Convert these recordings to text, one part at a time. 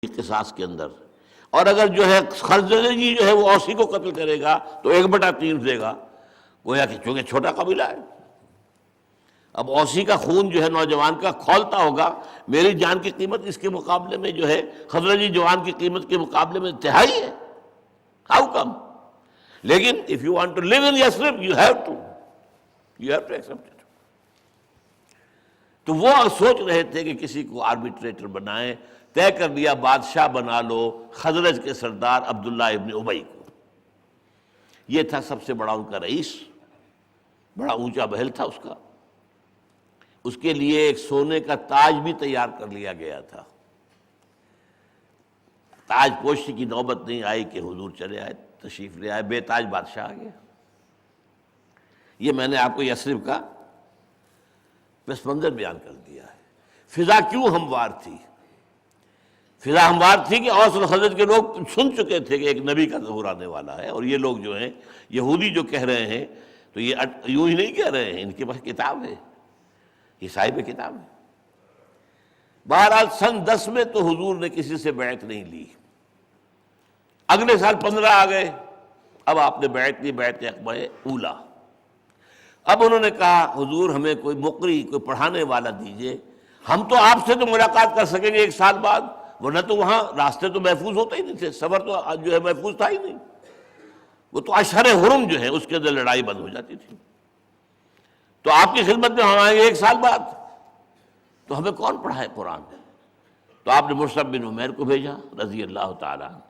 قصاص کے اندر، اور اگر جو ہے خزرجی جو ہے وہ اوسی کو قتل کرے گا تو 1/3 دے گا، گویا کہ چونکہ چھوٹا قبیلہ ہے۔ اب اوسی کا خون جو ہے نوجوان کا کھولتا ہوگا، میری جان کی قیمت اس کے مقابلے میں جو ہے خزرجی جوان کی قیمت کے مقابلے میں تہائی ہے۔ How come? لیکن if you want to live in Yathrib, you have to accept it۔ تو وہ سوچ رہے تھے کہ کسی کو آربیٹریٹر بنائیں، طے کر لیا بادشاہ بنا لو خزرج کے سردار عبداللہ ابن ابی کو۔ یہ تھا سب سے بڑا ان کا رئیس، بڑا اونچا محل تھا اس کا۔ اس کے لیے ایک سونے کا تاج بھی تیار کر لیا گیا تھا۔ تاج پوشی کی نوبت نہیں آئی کہ حضور چلے آئے، تشریف لے آئے، بے تاج بادشاہ آ گیا۔ یہ میں نے آپ کو یثرب کا پس منظر بیان کر دیا ہے۔ فضا کیوں ہموار تھی؟ فضا ہموار تھی کہ اوس اور خزرج کے لوگ سن چکے تھے کہ ایک نبی کا ظہور آنے والا ہے، اور یہ لوگ جو ہیں یہودی جو کہہ رہے ہیں تو یہ یوں ہی نہیں کہہ رہے ہیں، ان کے پاس کتاب ہے، یہ صاحب کتاب ہے۔ بہرحال سن 10 میں تو حضور نے کسی سے بیعت نہیں لی۔ اگلے سال 15 آ گئے، اب آپ نے بیعت لی، بیعت عقبہ اولیٰ۔ اب انہوں نے کہا حضور ہمیں کوئی مقری، کوئی پڑھانے والا دیجئے، ہم تو آپ سے تو ملاقات کر سکیں گے 1 سال بعد، ورنہ تو وہاں راستے تو محفوظ ہوتے ہی نہیں تھے، سفر تو جو ہے محفوظ تھا ہی نہیں، وہ تو اشہر حرم جو ہے اس کے اندر لڑائی بند ہو جاتی تھی۔ تو آپ کی خدمت میں ہم آئیں گے 1 سال بعد، تو ہمیں کون پڑھائے قرآن؟ تو آپ نے مصعب بن عمیر کو بھیجا رضی اللہ تعالیٰ عنہ،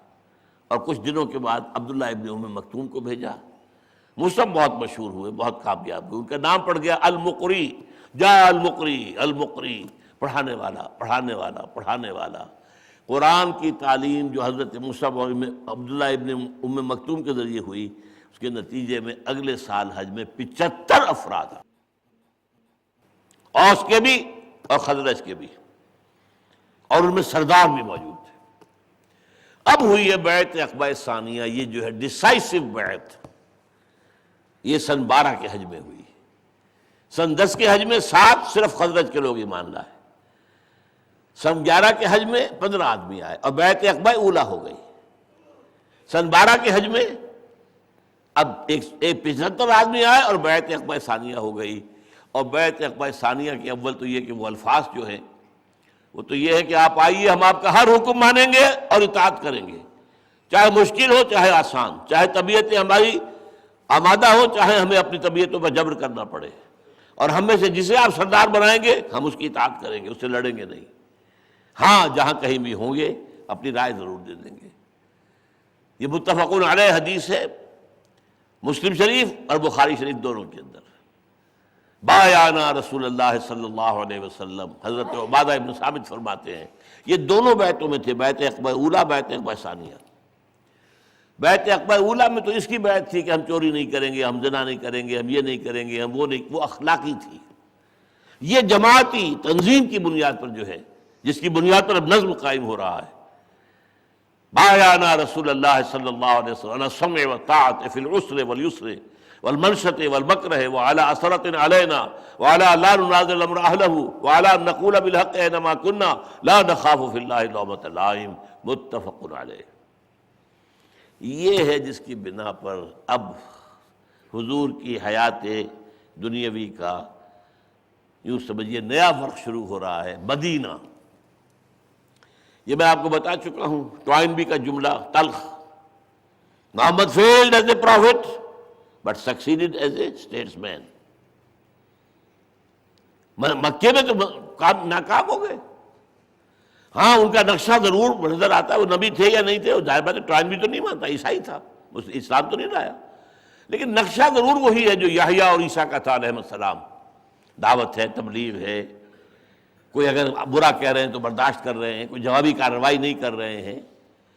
اور کچھ دنوں کے بعد عبداللہ ابن ام مکتوم کو بھیجا۔ مصعب بہت مشہور ہوئے، بہت کامیاب ہوئے، ان کا نام پڑ گیا المقری، جاء المقری، المقری، پڑھانے والا، پڑھانے والا، پڑھانے والا۔ قرآن کی تعلیم جو حضرت مصعب اور عبداللہ ابن ام مکتوم کے ذریعے ہوئی، اس کے نتیجے میں اگلے سال حج میں 75 افراد، اوس کے بھی اور خزرج کے بھی، اور ان میں سردار بھی موجود تھے۔ اب ہوئی ہے بیعت عقبہ ثانیہ، یہ جو ہے ڈیسائسو بیعت، یہ سن 12 کے حج میں ہوئی۔ سن 10 کے حج میں 7 صرف خزرج کے لوگ ایمان لائے، سن 11 کے حج میں 15 آدمی آئے، اور بیعت عقبہ اولیٰ ہو گئی۔ سن 12 کے حج میں اب ایک 75 آدمی آئے اور بیعت عقبہ ثانیہ ہو گئی۔ اور بیعت عقبہ ثانیہ کے اول تو یہ کہ وہ الفاظ جو ہیں وہ تو یہ ہے کہ آپ آئیے، ہم آپ کا ہر حکم مانیں گے اور اطاعت کریں گے، چاہے مشکل ہو چاہے آسان، چاہے طبیعتیں ہماری آمادہ ہو چاہے ہمیں اپنی طبیعتوں پر جبر کرنا پڑے، اور ہم میں سے جسے آپ سردار بنائیں گے ہم اس کی اطاعت کریں گے، اس سے لڑیں گے نہیں۔ ہاں جہاں کہیں بھی ہوں گے اپنی رائے ضرور دے دیں گے۔ یہ متفق علیہ حدیث ہے، مسلم شریف اور بخاری شریف دونوں کے اندر۔ بایعنا رسول اللہ صلی اللہ علیہ وسلم، حضرت عبادہ ابن ثابت فرماتے ہیں یہ دونوں بیعتوں میں تھے، بیعت عقبہ اولیٰ، بیعت عقبہ ثانیہ۔ بیعت عقبہ اولیٰ میں تو اس کی بیعت تھی کہ ہم چوری نہیں کریں گے، ہم زنا نہیں کریں گے، ہم یہ نہیں کریں گے، ہم وہ نہیں، وہ اخلاقی تھی۔ یہ جماعتی تنظیم کی بنیاد پر جو ہے، جس کی بنیاد پر اب نظم قائم ہو رہا ہے۔ بایعنا رسول اللہ صلی اللہ علیہ وسلم علی السمع والطاعۃ فی العسر والیسر والمنشط والمکرہ وعلی اثرۃ علینا وعلی لا ننازع الامر اہلہ وعلی ان نقول بالحق اینما کنا لا نخاف فی اللہ لومۃ لائم، متفق علیہ۔ یہ ہے جس کی بنا پر اب حضور کی حیات دنیاوی کا یوں سمجھیے نیا فرق شروع ہو رہا ہے۔ مدینہ، یہ میں آپ کو بتا چکا ہوں، ٹوائنبی کا جملہ تلخ، محمد failed as a prophet but succeeded as a statesman۔ مکے میں تو ناکام ہو گئے۔ ہاں ان کا نقشہ ضرور نظر آتا ہے، وہ نبی تھے یا نہیں تھے، وہ ظاہر بات ہے ٹوائنبی تو نہیں مانتا، عیسائی تھا، اسلام تو نہیں لایا، لیکن نقشہ ضرور وہی ہے جو یحییٰ اور عیسیٰ کا تھا علیہ السلام۔ دعوت ہے، تبلیغ ہے، کوئی اگر برا کہہ رہے ہیں تو برداشت کر رہے ہیں، کوئی جوابی کارروائی نہیں کر رہے ہیں۔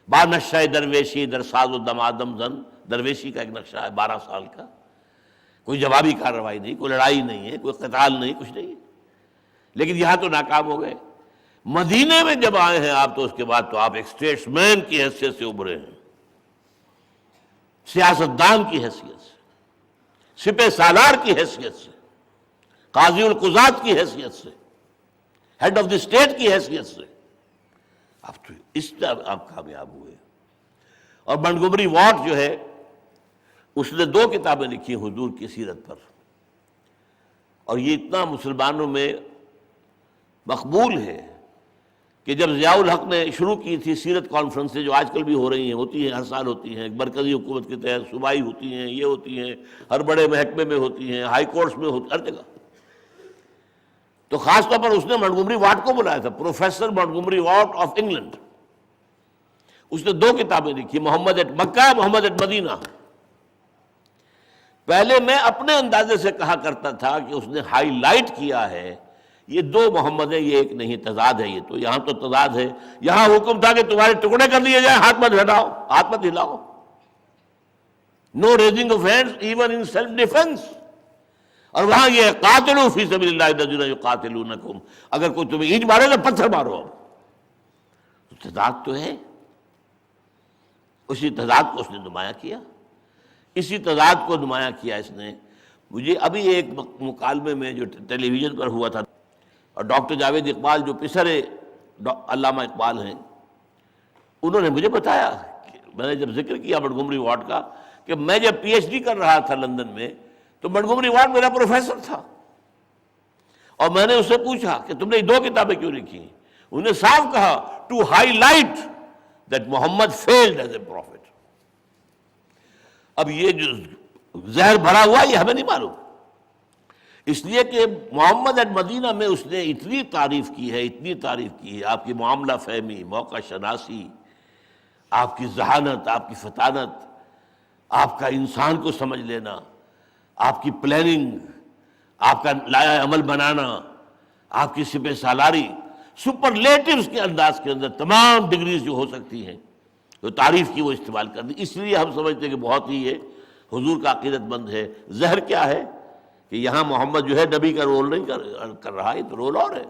با نقشہ درویشی در ساز و دمادم زن، درویشی کا ایک نقشہ ہے 12 سال کا، کوئی جوابی کارروائی نہیں، کوئی لڑائی نہیں ہے، کوئی قتال نہیں، کچھ نہیں، لیکن یہاں تو ناکام ہو گئے۔ مدینے میں جب آئے ہیں آپ تو اس کے بعد تو آپ ایک اسٹیٹس مین کی حیثیت سے ابھرے ہیں، سیاستدان کی حیثیت سے، سپہ سالار کی حیثیت سے، قاضی القضات کی حیثیت سے، ہیڈ آف دی اسٹیٹ کی حیثیت سے، اب تو اس طرح آپ کامیاب ہوئے. اور منٹگومری واٹ جو ہے اس نے 2 کتابیں لکھی حضور کی سیرت پر، اور یہ اتنا مسلمانوں میں مقبول ہے کہ جب ضیاء الحق نے شروع کی تھی سیرت کانفرنسیں جو آج کل بھی ہو رہی ہیں، ہوتی ہیں، ہر سال ہوتی ہیں، مرکزی حکومت کے تحت صوبائی ہوتی ہیں، یہ ہوتی ہیں، ہر بڑے محکمے میں ہوتی ہیں، ہائی کورٹس میں ہوتی، ہر جگہ، تو خاص طور پر اس نے منٹگومری واٹ کو بلایا تھا، professor Montgomery Watt of England. اس نے 2 کتابیں لکھی، محمد at Mecca, Muhammad at Medina. پہلے میں اپنے اندازے سے کہا کرتا تھا کہ اس نے ہائی لائٹ کیا ہے یہ 2 محمد ہیں، یہ ایک نہیں، تضاد ہے. یہ تو یہاں تو تضاد ہے، یہاں حکم تھا کہ تمہارے ٹکڑے کر دیے جائیں، ہاتھ مت ہٹاؤ، ہاتھ مت ہلاؤ، no raising of hands even in self defence. اور وہاں یہ ہے قاتلوا فی سبیل اللہ الذین یقاتلونکم، اگر کوئی تمہیں اینٹ مارے تو پتھر مارو. اب تضاد تو ہے، اسی تضاد کو اس نے نمایاں کیا، اسی تضاد کو نمایاں کیا اس نے. مجھے ابھی ایک مکالمے میں جو ٹیلی ویژن پر ہوا تھا، اور ڈاکٹر جاوید اقبال جو پسر علامہ اقبال ہیں، انہوں نے مجھے بتایا کہ میں نے جب ذکر کیا منٹگومری واٹ کا کہ میں جب پی ایچ ڈی کر رہا تھا لندن میں تو منٹگومری واٹ میرا پروفیسر تھا، اور میں نے اس سے پوچھا کہ تم نے 2 کتابیں کیوں لکھی؟ انہوں نے صاف کہا to highlight that Muhammad field as a profit. اب یہ جو زہر بھرا ہوا یہ ہمیں نہیں معلوم، اس لیے کہ محمد ایٹ مدینہ میں اس نے اتنی تعریف کی ہے، اتنی تعریف کی ہے، آپ کی معاملہ فہمی، موقع شناسی، آپ کی ذہانت، آپ کی فطانت، آپ کا انسان کو سمجھ لینا، آپ کی پلاننگ، آپ کا لایا عمل بنانا، آپ کی سپہ سالاری، سپرلیٹیوز کے انداز کے اندر تمام ڈگریز جو ہو سکتی ہیں تو تعریف کی وہ استعمال کر دی. اس لیے ہم سمجھتے ہیں کہ بہت ہی یہ حضور کا عقیدت مند ہے. زہر کیا ہے کہ یہاں محمد جو ہے نبی کا رول نہیں کر رہا، یہ تو رول اور ہے.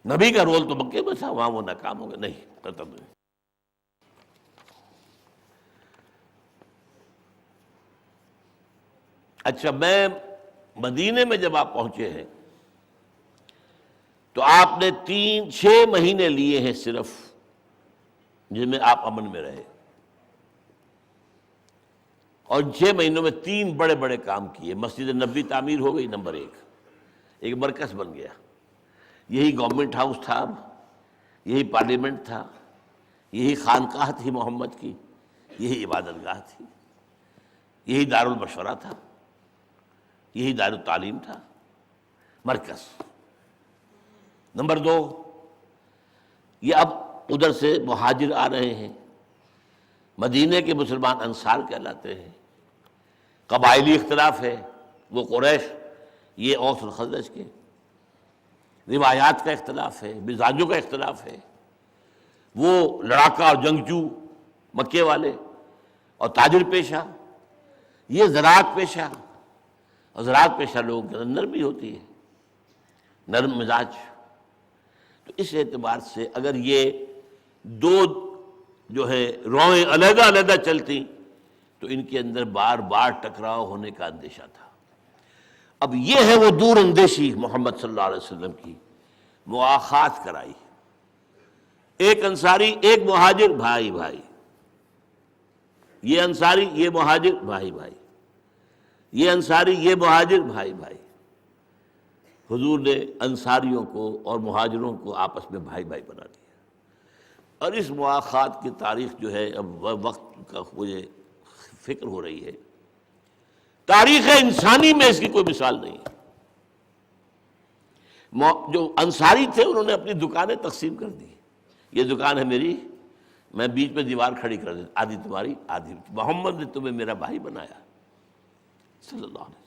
نبی کا رول تو مکے میں تھا، وہاں وہ ناکام ہو گیا. نہیں، ختم نہیں. اچھا، میں مدینے میں جب آپ پہنچے ہیں تو آپ نے 6 مہینے لیے ہیں صرف، جن میں آپ امن میں رہے، اور 6 مہینوں میں 3 بڑے بڑے کام کیے. مسجد نبوی تعمیر ہو گئی، نمبر 1، ایک مرکز بن گیا، یہی گورنمنٹ ہاؤس تھا، یہی پارلیمنٹ تھا، یہی خانقاہ تھی محمد کی، یہی عبادت گاہ تھی، یہی دار المشورہ تھا، یہی دار التعلیم تھا، مرکز. نمبر 2، یہ اب ادھر سے مہاجر آ رہے ہیں، مدینے کے مسلمان انصار کہلاتے ہیں، قبائلی اختلاف ہے، وہ قریش، یہ اوس اور خزرج کے، روایات کا اختلاف ہے، مزاجوں کا اختلاف ہے، وہ لڑاکا اور جنگجو مکے والے اور تاجر پیشہ، یہ زراعت پیشہ، اور زراعت پیشہ لوگوں کے اندر نرمی ہوتی ہے، نرم مزاج. تو اس اعتبار سے اگر یہ 2 جو ہے روئیں علیحدہ علیحدہ چلتی تو ان کے اندر بار بار ٹکراؤ ہونے کا اندیشہ تھا. اب یہ ہے وہ دور اندیشی محمد صلی اللہ علیہ وسلم کی، مواخات کرائی. ایک انصاری ایک مہاجر، بھائی بھائی، یہ انصاری یہ مہاجر، بھائی بھائی، یہ انصاری یہ مہاجر، بھائی بھائی. حضور نے انصاریوں کو اور مہاجروں کو آپس میں بھائی بھائی بنا دیا. اور اس مواخات کی تاریخ جو ہے، اب وقت کا مجھے فکر ہو رہی ہے، تاریخ انسانی میں اس کی کوئی مثال نہیں ہے. جو انصاری تھے انہوں نے اپنی دکانیں تقسیم کر دی، یہ دکان ہے میری، میں بیچ میں دیوار کھڑی کر دی، آدھی تمہاری آدھی. محمد نے تمہیں میرا بھائی بنایا صلی اللہ علیہ وسلم.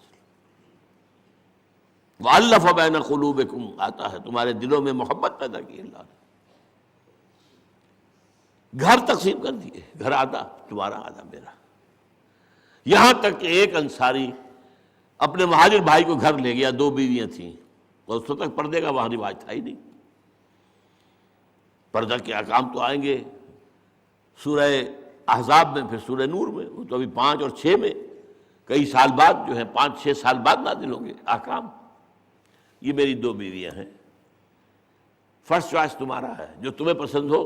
وَأَلَّفَ بَيْنَ قُلُوبِكُمْ آتا ہے، تمہارے دلوں میں محبت پیدا کی اللہ نے. گھر تقسیم کر دیے، گھر آدھا تمہارا آدھا میرا. یہاں تک کہ ایک انصاری اپنے مہاجر بھائی کو گھر لے گیا، 2 بیویاں تھیں، اور اس وقت پردے کا وہاں رواج تھا ہی نہیں. پردہ کے احکام تو آئیں گے سورہ احزاب میں، پھر سورہ نور میں، وہ تو ابھی 5 اور 6 میں کئی سال بعد جو ہے 5-6 سال بعد نازل ہوں گے احکام. یہ میری 2 بیویاں ہیں، فرسٹ چوائس تمہارا ہے، جو تمہیں پسند ہو